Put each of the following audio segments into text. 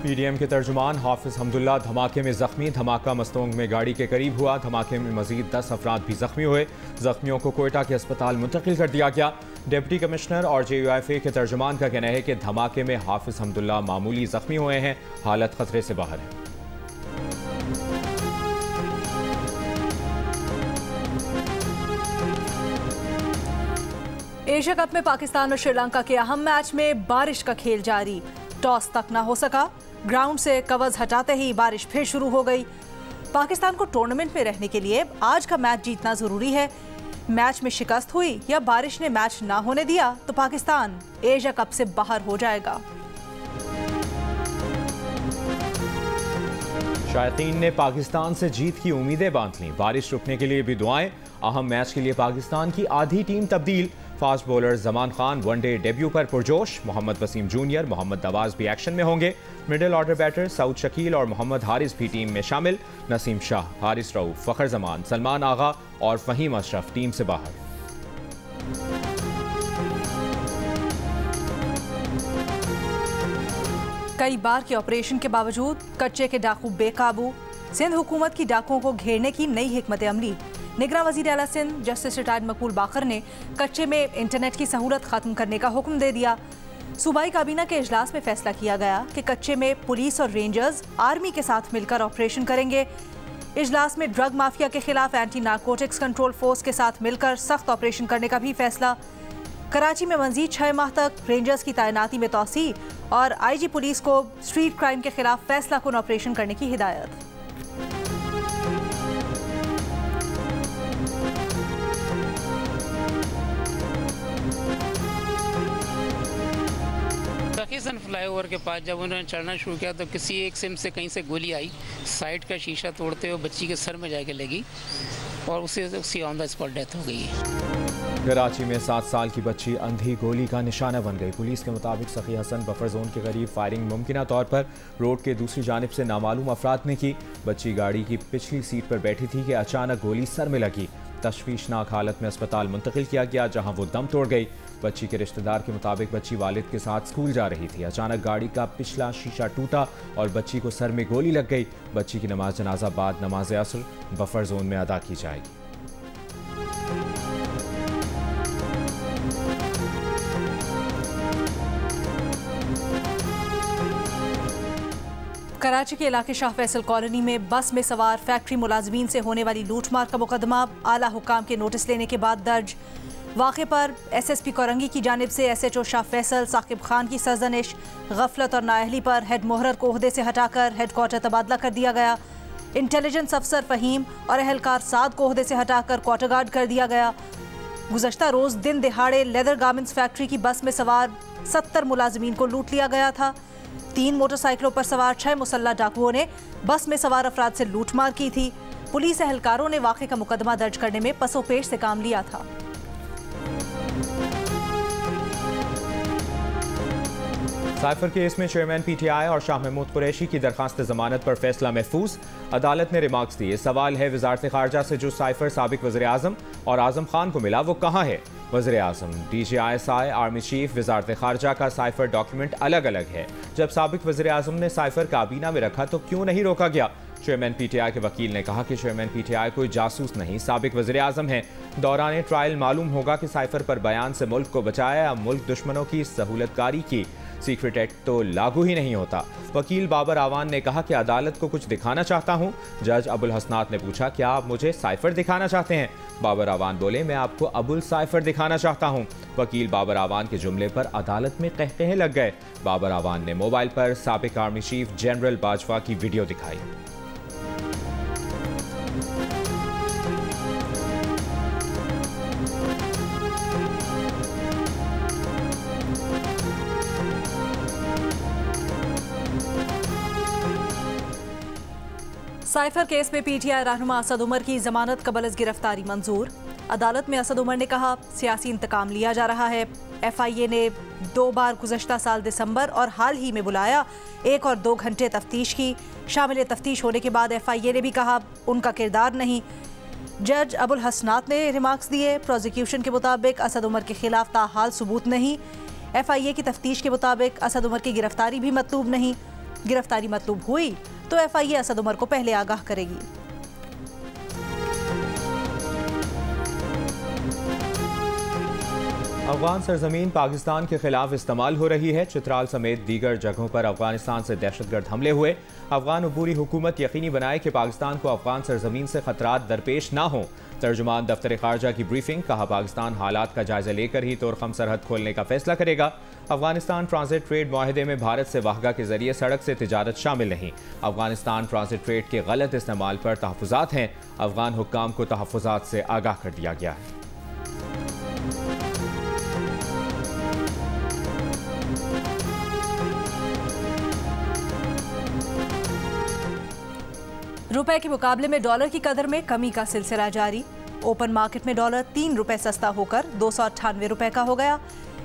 PDM के तर्जुमान हाफिज हमदुल्ला धमाके में जख्मी। धमाका मस्तोंग में गाड़ी के करीब हुआ। धमाके में मजीद 10 अफराद भी जख्मी हुए। जख्मियों को कोयटा के अस्पताल मुंतकिल कर दिया गया। डिप्टी कमिश्नर और JUIFA के तर्जुमान का कहना है कि धमाके में हाफिज हमदुल्ला मामूली जख्मी हुए हैं, हालत खतरे से बाहर है। एशिया कप में पाकिस्तान और श्रीलंका के अहम मैच में बारिश का खेल जारी। टॉस तक न हो सका, ग्राउंड से कवर्स हटाते ही बारिश फिर शुरू हो गई। पाकिस्तान को टूर्नामेंट में रहने के लिए आज का मैच जीतना जरूरी है। मैच में शिकस्त हुई या बारिश ने मैच ना होने दिया तो पाकिस्तान एशिया कप से बाहर हो जाएगा। शायकीन ने पाकिस्तान से जीत की उम्मीदें बांध लीं। बारिश रुकने के लिए भी दुआएं। अहम मैच के लिए पाकिस्तान की आधी टीम तब्दील। Fast bowler Zaman Khan one day debut पर पुरजोश। मोहम्मद वसीम जूनियर, मोहम्मद नवाज भी एक्शन में होंगे। Middle order batter Saud Shakeel और मोहम्मद हारिस भी टीम में शामिल। नसीम शाह, हारिस रऊफ, फखर जमान, सलमान आगा और फहीम अशरफ टीम से बाहर। कई बार के ऑपरेशन के बावजूद कच्चे के डाकू बेकाबू। सिंध हुकूमत की डाकुओं को घेरने की नई हिकमत अमली। निगरान वज़ीर आला सिंध जस्टिस रिटायर्ड मकबूल बाकर ने कच्चे में इंटरनेट की सहूलत खत्म करने का हुक्म दे दिया। सूबाई काबीना के इजलास में फैसला किया गया कि कच्चे में पुलिस और रेंजर्स आर्मी के साथ मिलकर ऑपरेशन करेंगे। इजलास में ड्रग माफिया के खिलाफ एंटी नारकोटिक्स कंट्रोल फोर्स के साथ मिलकर सख्त ऑपरेशन करने का भी फैसला। कराची में मजीद 6 माह तक रेंजर्स की तैनाती में तौसी और IG पुलिस को स्ट्रीट क्राइम के खिलाफ फैसला कुन ऑपरेशन करने की हिदायत। पाकिस्तान फ्लाईओवर के पास जब उन्होंने चढ़ना शुरू किया तो किसी एक सिम से कहीं से गोली आई, साइड का शीशा तोड़ते हुए बच्ची के सर में जाके लगी और उसकी ऑन द स्पॉट डेथ हो गई है। कराची में 7 साल की बच्ची अंधी गोली का निशाना बन गई। पुलिस के मुताबिक सखी हसन बफर जोन के करीब फायरिंग मुमकिना तौर पर रोड के दूसरी जानिब से नामालूम अफराद ने की। बच्ची गाड़ी की पिछली सीट पर बैठी थी कि अचानक गोली सर में लगी। तशवीशनाक हालत में अस्पताल मुंतकिल किया गया, जहां वो दम तोड़ गई। बच्ची के रिश्तेदार के मुताबिक बच्ची वालिद के साथ स्कूल जा रही थी। अचानक गाड़ी का पिछला शीशा टूटा और बच्ची को सर में गोली लग गई। बच्ची की नमाज जनाजा बाद नमाज असर बफर जोन में अदा की जाएगी। कराची के इलाके शाह फैसल कॉलोनी में बस में सवार फैक्ट्री मुलाजमीन से होने वाली लूटमार का मुकदमा आला हुकाम के नोटिस लेने के बाद दर्ज। वाक़े पर SSP कोरंगी की जानिब से SHO शाह फैसल साकिब खान की सरजनिश, गफलत और नाअहली पर हेड मोहरर को ओहदे से हटाकर हेडक्वार्टर तबादला कर दिया गया। इंटेलिजेंस अफसर फ़हीम और एहलकार साद को ओहदे से हटाकर क्वार्टर गार्ड कर दिया गया। गुज़श्ता रोज़ दिन दिहाड़े लेदर गारमेंट्स फैक्ट्री की बस में सवार 70 मुलाजमीन को लूट लिया गया था। 3 मोटरसाइकिलों पर सवार 6 मुसल्लह डाकुओं ने बस में सवार अफराद से लूटमार की थी। पुलिस एहलकारों ने वाक़े का मुकदमा दर्ज करने में पसोपेश से काम लिया था। साइफर केस में चेयरमैन PTI और शाह महमूद कुरैशी की दरखास्त जमानत पर फैसला महफूज। अदालत ने रिमार्क्स दिए। सवाल है वजारत खारजा से जो साइफर साबिक वज़ीर आज़म और आज़म खान को मिला वो कहाँ है? वज़ीर आज़म, DGISI, आर्मी चीफ, वजारत खारजा का साइफर डॉक्यूमेंट अलग अलग है। जब साबिक वज़ीर आज़म ने साइफर काबीना में रखा तो क्यों नहीं रोका गया? चेयरमैन PTI के वकील ने कहा कि चेयरमैन PTI कोई जासूस नहीं, साबिक वज़ीर आज़म है। दौरान ट्रायल मालूम होगा कि साइफर पर बयान से मुल्क को बचाया या मुल्क दुश्मनों की सहूलतकारी की। सीक्रेट एक्ट तो लागू ही नहीं होता। वकील बाबर आवान ने कहा कि अदालत को कुछ दिखाना चाहता हूं। जज अबुल हसनात ने पूछा, क्या आप मुझे साइफर दिखाना चाहते हैं? बाबर आवान बोले, मैं आपको अबुल साइफर दिखाना चाहता हूं। वकील बाबर आवान के जुमले पर अदालत में कहकहे लग गए। बाबर आवान ने मोबाइल पर साबिक आर्मी चीफ जनरल बाजवा की वीडियो दिखाई। साइफर केस में PTI रहनुमा असद उमर की जमानत कबल गिरफ्तारी मंजूर। अदालत में असद उमर ने कहा, सियासी इंतकाम लिया जा रहा है। FIA ने 2 बार गुज़श्ता साल दिसंबर और हाल ही में बुलाया। 1 और 2 घंटे तफ्तीश की। शामिल तफ्तीश होने के बाद FIA ने भी कहा उनका किरदार नहीं। जज अबुल हसनात ने रिमार्क्स दिए। प्रोसिक्यूशन के मुताबिक असद उमर के खिलाफ ताहाल सबूत नहीं। FIA की तफ्तीश के मुताबिक असद उमर की गिरफ्तारी भी मतलूब नहीं। गिरफ्तारी मतलूब हुई तो FIA असद उमर को पहले आगाह करेगी। अफगान सरजमीन पाकिस्तान के खिलाफ इस्तेमाल हो रही है। चित्राल समेत दीगर जगहों पर अफगानिस्तान से दहशतगर्द हमले हुए। अफगान अबूरी हुकूमत यकीनी बनाए कि पाकिस्तान को अफगान सरजमीन से खतरात दरपेश ना हो। तर्जुमान दफ्तर खारजा की ब्रीफिंग, कहा पाकिस्तान हालात का जायजा लेकर ही तोरखम सरहद खोलने का फैसला करेगा। अफगानिस्तान ट्रांजिट ट्रेड माहिदे में भारत से वाहगा के जरिए सड़क से तिजारत शामिल नहीं। अफगानिस्तान ट्रांजिट ट्रेड के गलत इस्तेमाल पर तहफ़्फ़ुज़ात हैं। अफगान हुक्काम को तहफ़्फ़ुज़ात से आगाह कर दिया गया है। रुपए के मुकाबले में डॉलर की कदर में कमी का सिलसिला जारी। ओपन मार्केट में डॉलर 3 रुपए सस्ता होकर 298 रुपए का हो गया।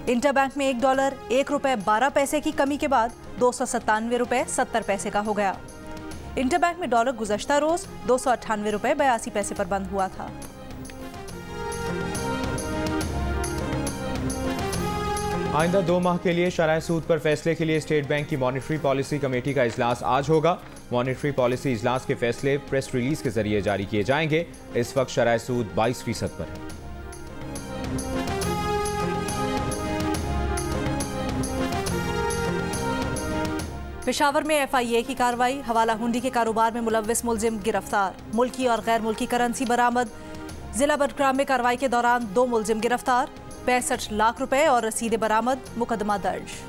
इंटरबैंक में $1 1 रुपए 12 पैसे की कमी के बाद 297 रुपए 70 पैसे का हो गया। इंटरबैंक में डॉलर गुज़श्ता रोज 298 रुपए 82 पैसे पर बंद हुआ था। आइंदा 2 माह के लिए शरह सूद पर फैसले के लिए स्टेट बैंक की मॉनिटरी पॉलिसी कमेटी का इजलास आज होगा। मॉनिटरी पॉलिसी इजलास के फैसले प्रेस रिलीज के जरिए जारी किए जाएंगे। इस वक्त शरह सूद 22% पर है। पेशावर में FIA की कार्रवाई। हवाला हुंडी के कारोबार में मुलव्विस मुलजिम गिरफ्तार। मुल्की और गैर मुल्की करेंसी बरामद। जिला बडग्राम में कार्रवाई के दौरान 2 मुलजिम गिरफ्तार। 65 लाख रुपए और रसीदें बरामद। मुकदमा दर्ज।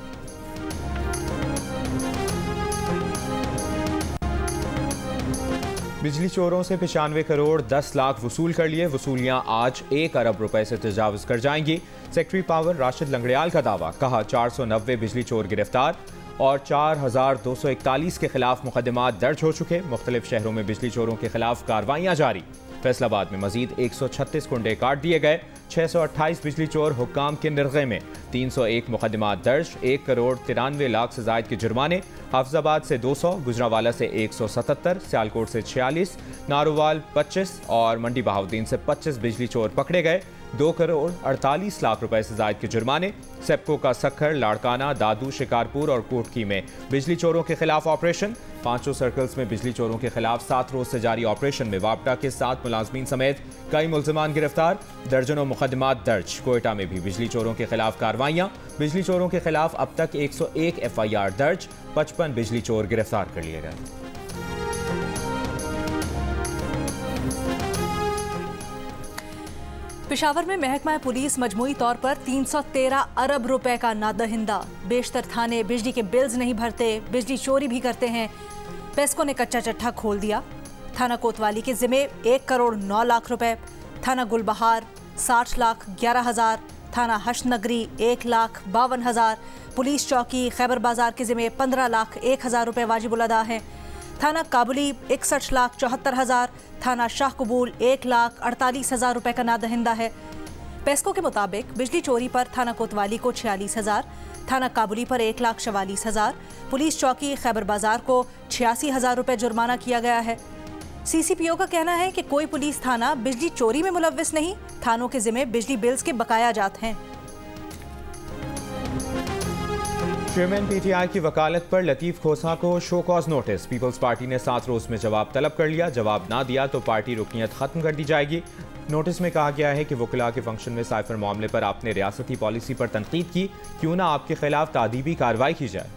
बिजली चोरों से 95 करोड़ 10 लाख वसूल कर लिए। वसूलियां आज 1 अरब रुपए से तजावुज कर जाएंगी। सेक्रेटरी पावर राशिद लंगड़ियाल का दावा, कहा 490 बिजली चोर गिरफ्तार और 4241 के खिलाफ मुकदमात दर्ज हो चुके। मुख्तलिफ शहरों में बिजली चोरों के खिलाफ कार्रवाइयां जारी। फैसलाबाद में मजीद 136 कुंडे काट दिए गए। 628 बिजली चोर हुक्काम के निर्गे में। 301 मुकदमात दर्ज। 1 करोड़ 93 लाख से जायद के जुर्माने। हाफिजाबाद से 200, गुजरावाला से 177, सियालकोट से 46, नारोवाल 25 और मंडी बहाउद्दीन से 25 बिजली चोर पकड़े गए। 2 करोड़ 48 लाख रुपए से जायद के जुर्माने। सेप्को का सक्खर, लाड़काना, दादू, शिकारपुर और कोटकी में बिजली चोरों के खिलाफ ऑपरेशन। 500 सर्कल्स में बिजली चोरों के खिलाफ 7 रोज से जारी ऑपरेशन में वापडा के 7 मुलाजमीन समेत कई मुल्जिमान गिरफ्तार। दर्जनों मुकदमात दर्ज। कोयटा में भी बिजली चोरों के खिलाफ कार्रवाइयां। बिजली चोरों के खिलाफ अब तक 101 FIR दर्ज। 55 बिजली चोर गिरफ्तार कर लिए गए। पेशावर में महकमा पुलिस मजमूई तौर पर 313 अरब रुपए का नादहिंदा। बेशतर थाने बिजली के बिल्स नहीं भरते, बिजली चोरी भी करते हैं। पेस्को ने कच्चा चट्टा खोल दिया। थाना कोतवाली के जिम्मे 1 करोड़ 9 लाख रुपए। थाना गुलबहार 60 लाख 11 हजार। थाना हशनगरी 1 लाख 52 हजार। पुलिस चौकी खैबर बाजार के जिम्मे 15 लाख 1 हजार रुपए वाजिबुल अदा है। थाना काबुली 61 लाख 74 हजार। थाना शाह कबूल 1 लाख 48 हजार रुपए का नादहिंदा है। पेस्को के मुताबिक बिजली चोरी पर थाना कोतवाली को 46 हजार, थाना काबुली पर 1 लाख 44 हजार, पुलिस चौकी खैबर बाजार को 86 हजार रुपए जुर्माना किया गया है। CCPO का कहना है कि कोई पुलिस थाना बिजली चोरी में मुलव्विस नहीं, थानों के जिम्मे बिजली बिल्स के बकाया जात हैं। चेयरमैन PTI की वकालत पर लतीफ खोसा को show cause notice. People's Party ने 7 रोज में जवाब तलब कर लिया। जवाब ना दिया तो पार्टी रुकनियत खत्म कर दी जाएगी। नोटिस में कहा गया है कि वकला के फंक्शन में साइफर मामले पर आपने रियासती पॉलिसी पर तनकीद की, क्यों ना आपके खिलाफ तादीबी कार्रवाई की जाए।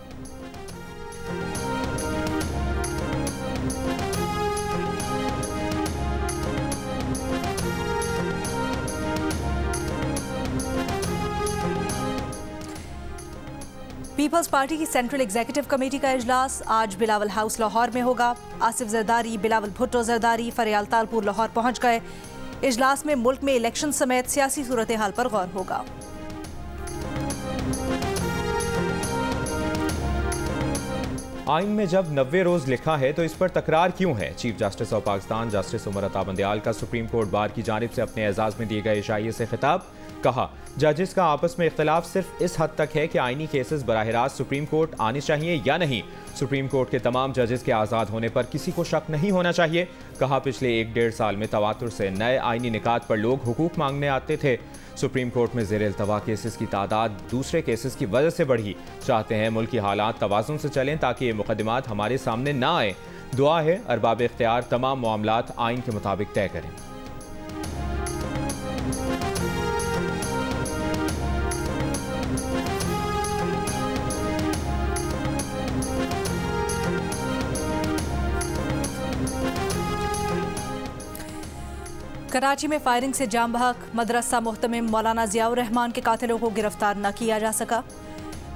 पीपल्स पार्टी की सेंट्रल एग्जीक्यूटिव कमेटी का इजलास आज बिलावल हाउस लाहौर में होगा। आसिफ जरदारी, बिलावल भुट्टो जरदारी, फरियाल तालपुर लाहौर पहुंच गए। इजलास में मुल्क में इलेक्शन समेत सियासी सूरत हाल पर गौर होगा। आइन में जब 90 रोज लिखा है तो इस पर तकरार क्यों है? Chief justice of Pakistan justice Umar Ata Bandial का सुप्रीम कोर्ट बार की जानिब से अपने एजाज में दिए गए इशाइये से खिताब। कहा, जजेस का आपस में इख्तलाफ सिर्फ इस हद तक है कि आइनी केसेस बराह रास्त सुप्रीम कोर्ट आने चाहिए या नहीं। सुप्रीम कोर्ट के तमाम जजेस के आज़ाद होने पर किसी को शक नहीं होना चाहिए। कहा, पिछले 1-1.5 साल में तवातुर से नए आइनी निकात पर लोग हुकूक मांगने आते थे। सुप्रीम कोर्ट में ज़ेर इल्तवा केसेस की तादाद दूसरे केसेस की वजह से बढ़ी। चाहते हैं मुल्क की हालात तवाज़ुन से चलें ताकि ये मुकदमात हमारे सामने ना आए। दुआ है अरबाब इख्तियार तमाम मामलात आइन के मुताबिक तय करें। कराची में फायरिंग से जाम बहक मदरसा मुहतमिम मौलाना ज़ियाउर रहमान के कातिलों को गिरफ्तार न किया जा सका।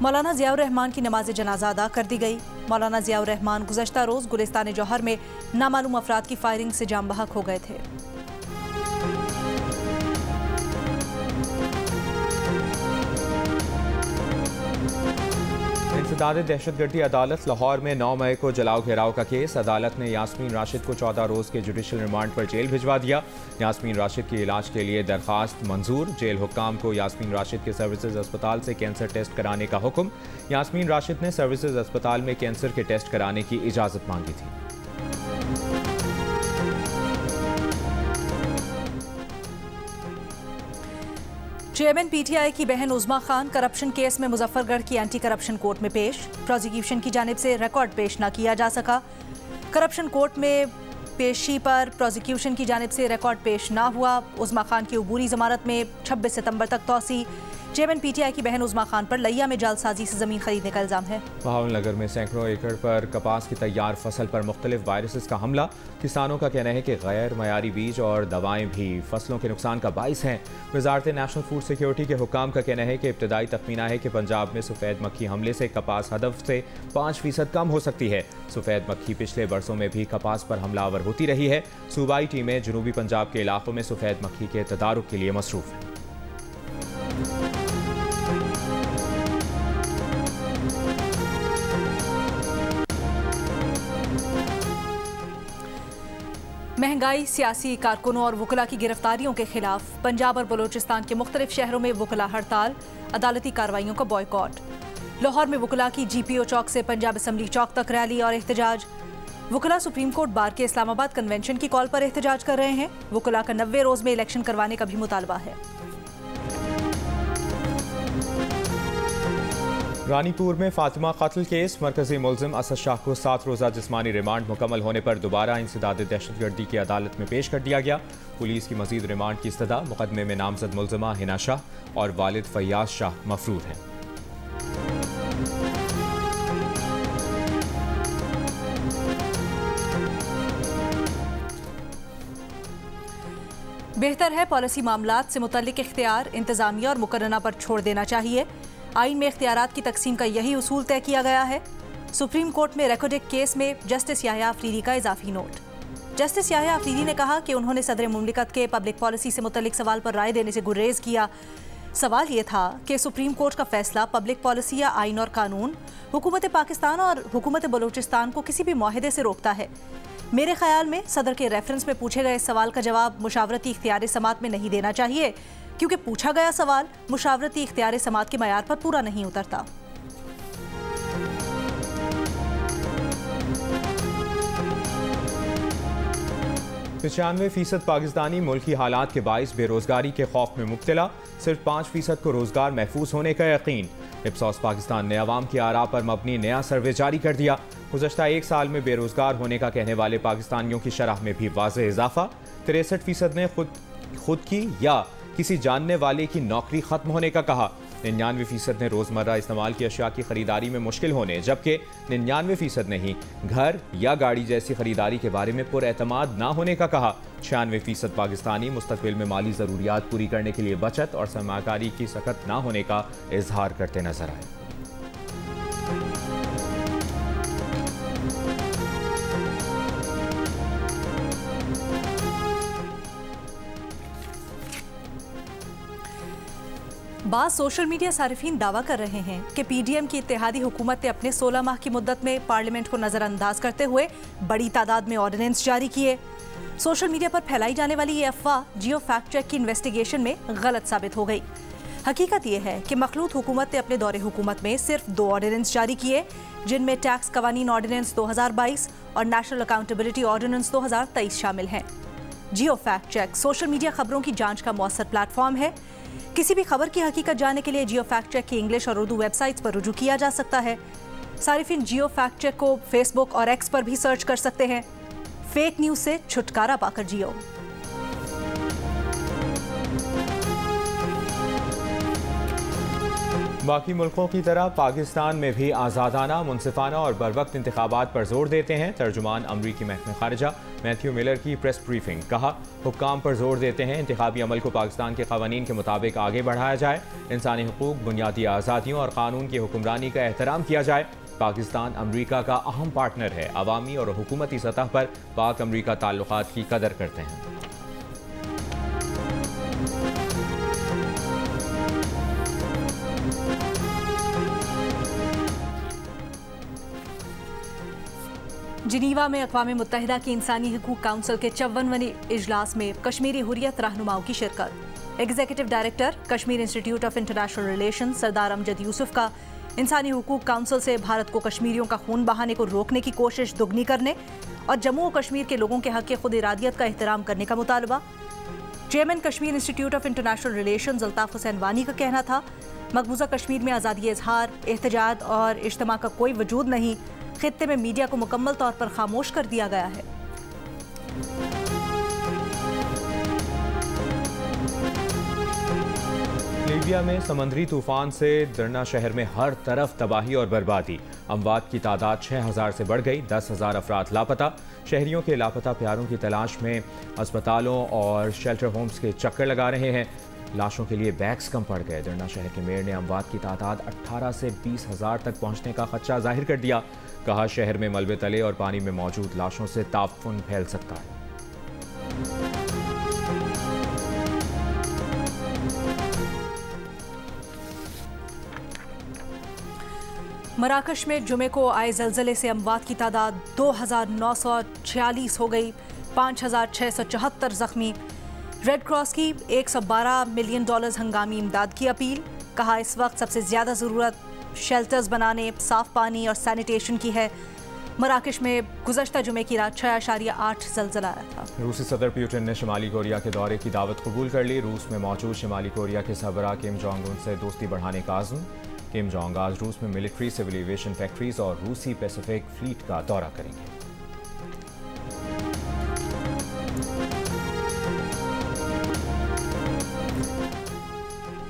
मौलाना ज़ियाउर रहमान की नमाज जनाजा अदा कर दी गई। मौलाना ज़ियाउर रहमान गुज़श्ता रोज़ गुलिस्तान जौहर में नामालूम अफराद की फायरिंग से जाम बहक हो गए थे। इंसदाद दहशतगर्दी अदालत लाहौर में 9 मई को जलाओ घेराव का केस। अदालत ने यास्मीन राशिद को 14 रोज़ के जुडिशल रिमांड पर जेल भिजवा दिया। यास्मीन राशिद की इलाज के लिए दरखास्त मंजूर। जेल हुक्काम को यास्मीन राशिद के सर्विसेज अस्पताल से कैंसर टेस्ट कराने का हुक्म। यास्मीन राशिद ने सर्विसेज अस्पताल में कैंसर के टेस्ट कराने की इजाज़त मांगी थी। चेयरमैन पीटीआई की बहन उज़मा खान करप्शन केस में मुजफ्फरगढ़ की एंटी करप्शन कोर्ट में पेश। प्रोसिक्यूशन की जानिब से रिकॉर्ड पेश न किया जा सका। करप्शन कोर्ट में पेशी पर प्रोसिक्यूशन की जानिब से रिकॉर्ड पेश न हुआ। उज़मा खान की अबूरी जमानत में 26 सितंबर तक तौसी। चेयरमैन पीटीआई की बहन उज़मा खान पर लिया में जालसाजी से जमीन खरीदने का इल्जाम है। बहावलनगर में सैकड़ों एकड़ पर कपास की तैयार फसल पर मुख्तलिफ वायरसेस का हमला। किसानों का कहना है कि गैर मयारी बीज और दवाएं भी फसलों के नुकसान का बाइस हैं। वजारत नेशनल फूड सिक्योरिटी के हुक्काम का कहना है कि इब्तदाई तखमीना है कि पंजाब में सफ़ेद मक्खी हमले से कपास हदफ से 5% कम हो सकती है। सफ़ेद मक्खी पिछले बरसों में भी कपास पर हमलावर होती रही है। सूबाई टीमें जनूबी पंजाब के इलाकों में सफ़ेद मक्खी के तदारुक के लिए मसरूफ़ हैं। महंगाई, सियासी कारकुनों और वुकला की गिरफ्तारियों के खिलाफ पंजाब और बलोचिस्तान के मुख्तलिफ शहरों में वुकला हड़ताल, अदालती कार्रवाइयों का बॉयकॉट। लाहौर में वुकला की GPO चौक से पंजाब असम्बली चौक तक रैली और एहतजाज। वुकला सुप्रीम कोर्ट बार के इस्लामाबाद कन्वेंशन की कॉल पर एहतजाज कर रहे हैं। वुकला का 90 रोज में इलेक्शन करवाने का भी मुतालबा है। रानीपुर में फातिमा कत्ल केस। मरकजी मुलजिम असद शाह को 7 रोज़ा जिस्मानी रिमांड मुकम्मल होने पर दोबारा इंसदाद दहशतगर्दी की अदालत में पेश कर दिया गया। पुलिस की मजीद रिमांड की इस्तदा। मुकदमे में नामजद मुलजिमा हिना शाह और वालिद फैयाज शाह मफरूर हैं। बेहतर है पॉलिसी मामलात से मुतल्लिक इख्तियार इंतजामिया और मुकर्रना पर छोड़ देना चाहिए। आइन में इख्तियारात की तकसीम का यही उसूल तय किया गया है। सुप्रीम कोर्ट में रेकोडेक केस में जस्टिस याह्या अफरीदी का इजाफी नोट। जस्टिस याह्या अफरीदी ने कहा कि उन्होंने सदर मुमलिकत के पब्लिक पॉलिसी से मुतल्लिक सवाल पर राय देने से गुरेज किया। सवाल ये था कि सुप्रीम कोर्ट का फैसला पब्लिक पॉलिसी या आइन और कानून हुकूमत पाकिस्तान और हुकूमत बलूचिस्तान को किसी भी मुआहदे से रोकता है। मेरे ख्याल में सदर के रेफरेंस में पूछे गए सवाल का जवाब मुशावरती इख्तियार समात में नहीं देना चाहिए, क्योंकि पूछा गया सवाल मुशावरती इख्तियार समात के मयार पर पूरा नहीं उतरता। 95% पाकिस्तानी मुल्की हालात के बाइस बेरोजगारी के खौफ में मुब्तला। सिर्फ 5% को रोजगार महफूज होने का यकीन। इप्सॉस पाकिस्तान ने अवाम की आरा पर मबनी नया सर्वे जारी कर दिया। गुज़श्ता 1 साल में बेरोजगार होने का कहने वाले पाकिस्तानियों की शरह में भी वाज़ेह इजाफा। 63% ने खुद की या किसी जानने वाले की नौकरी खत्म होने का कहा। 99% ने रोज़मर्रा इस्तेमाल की अशिया की खरीदारी में मुश्किल होने, जबकि 99% ने ही घर या गाड़ी जैसी खरीदारी के बारे में पुरएतमाद ना होने का कहा। 96% पाकिस्तानी मुस्तकबिल में माली ज़रूरियात पूरी करने के लिए बचत और सरमाकारी की सख्त ना होने का इजहार करते नजर आए। बाद सोशल मीडिया सारिफीन दावा कर रहे हैं कि PDM की इत्तेहादी हुकूमत ने अपने 16 माह की मुद्दत में पार्लियामेंट को नज़रअंदाज करते हुए बड़ी तादाद में ऑर्डिनेंस जारी किए। सोशल मीडिया पर फैलाई जाने वाली ये अफवाह जियो फैक्ट चेक की इन्वेस्टिगेशन में गलत साबित हो गई। हकीकत यह है कि मखलूत हुकूमत ने अपने दौरे हुकूमत में सिर्फ 2 ऑर्डिनेंस जारी किए, जिनमें टैक्स कवानीन ऑर्डिनेंस 2022 और नेशनल अकाउंटेबिलिटी ऑर्डिनेंस 2023 शामिल हैं। जियो फैक्ट चेक सोशल मीडिया खबरों की जांच का मौसर प्लेटफॉर्म है। किसी भी खबर की हकीकत जानने के लिए जियो फैक्ट चेक की इंग्लिश और उर्दू वेबसाइट्स पर रुजू किया जा सकता है। सारिफिन जियो फैक्ट चेक को फेसबुक और एक्स पर भी सर्च कर सकते हैं। फेक न्यूज से छुटकारा पाकर जियो। बाकी मुल्कों की तरह पाकिस्तान में भी आज़ादाना, मुनसिफाना और बरवक्त इंतखाबात पर जोर देते हैं। तर्जुमान अमरीकी महकमा खारजा मैथ्यू मिलर की प्रेस ब्रीफिंग। कहा, हुक्काम पर जोर देते हैं इंतखाबी अमल को पाकिस्तान के कवानीन के मुताबिक आगे बढ़ाया जाए, इंसानी हुकूक, बुनियादी आज़ादियों और कानून की हुक्मरानी का एहतराम किया जाए। पाकिस्तान अमरीका का अहम पार्टनर है। अवामी और हुकूमती सतह पर पाक अमरीका ताल्लुकात की कदर करते हैं। जिनीवा में अक़वाम मुत्तहिदा की इंसानी हकूक़ काउंसिल के 54वें इजलास में कश्मीरी हुर्रियत रहनुमाओं की शिरकत। Executive director Kashmir institute of international relation Sardar Amjad Yusuf का इंसानी हुकूक काउंसिल से भारत को कश्मीरियों का खून बहाने को रोकने की कोशिश दुगनी करने और जम्मू और कश्मीर के लोगों के हक के खुद इरादियत का एहतराम करने का मुतालबा। Chairman Kashmir institute of international relation Altaf Hussain वानी का कहना था, मकबूजा कश्मीर में आज़ादी इजहार, एहतजाज और इज्तिमा का कोई वजूद नहीं। खित्ते में मीडिया को मुकम्मल तौर पर खामोश कर दिया गया है। लीबिया में समंदरी तूफान से दरना शहर में हर तरफ तबाही और बर्बादी। अमवात की तादाद 6000 से बढ़ गई, 10,000 अफराद लापता। शहरियों के लापता प्यारों की तलाश में अस्पतालों और शेल्टर होम्स के चक्कर लगा रहे हैं। लाशों के लिए बैग्स कम पड़ गए। दरना शहर के मेयर ने अमवात की तादाद 18 से 20,000 तक पहुंचने का खदशा जाहिर कर दिया। कहा, शहर में मलबे तले और पानी में मौजूद लाशों से ताफुन फैल सकता है। मराकश में जुमे को आए जलजले से अमवात की तादाद 2,946 हो गई, 5,674 जख्मी। रेड क्रॉस की $112 मिलियन हंगामी इमदाद की अपील। कहा, इस वक्त सबसे ज्यादा जरूरत शेल्टर्स बनाने, साफ पानी और सैनिटेशन की है। मराकश में गुज़श्ता जुमे की रात 6.8 जलजला आया था। रूसी सदर पुतिन ने शिमाली कोरिया के दौरे की दावत कबूल कर ली। रूस में मौजूद शिमाली कोरिया के सरबराह किम जोंग उन से दोस्ती बढ़ाने का आज़म। किम जोंग आज रूस में मिलिट्री सिविल एविएशन फैक्ट्रीज और रूसी पैसिफिक फ्लीट का दौरा करेंगे।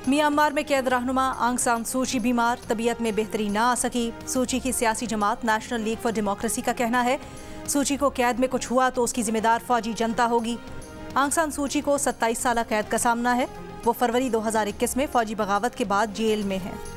म्यांमार में कैद रहनुमा आंग सान सू की बीमार, तबीयत में बेहतरी ना आ सकी। सूची की सियासी जमात नेशनल लीग फॉर डेमोक्रेसी का कहना है, सूची को कैद में कुछ हुआ तो उसकी जिम्मेदार फौजी जनता होगी। आंग सान सूची को 27 साल कैद का सामना है। वो फरवरी 2021 में फौजी बगावत के बाद जेल में है।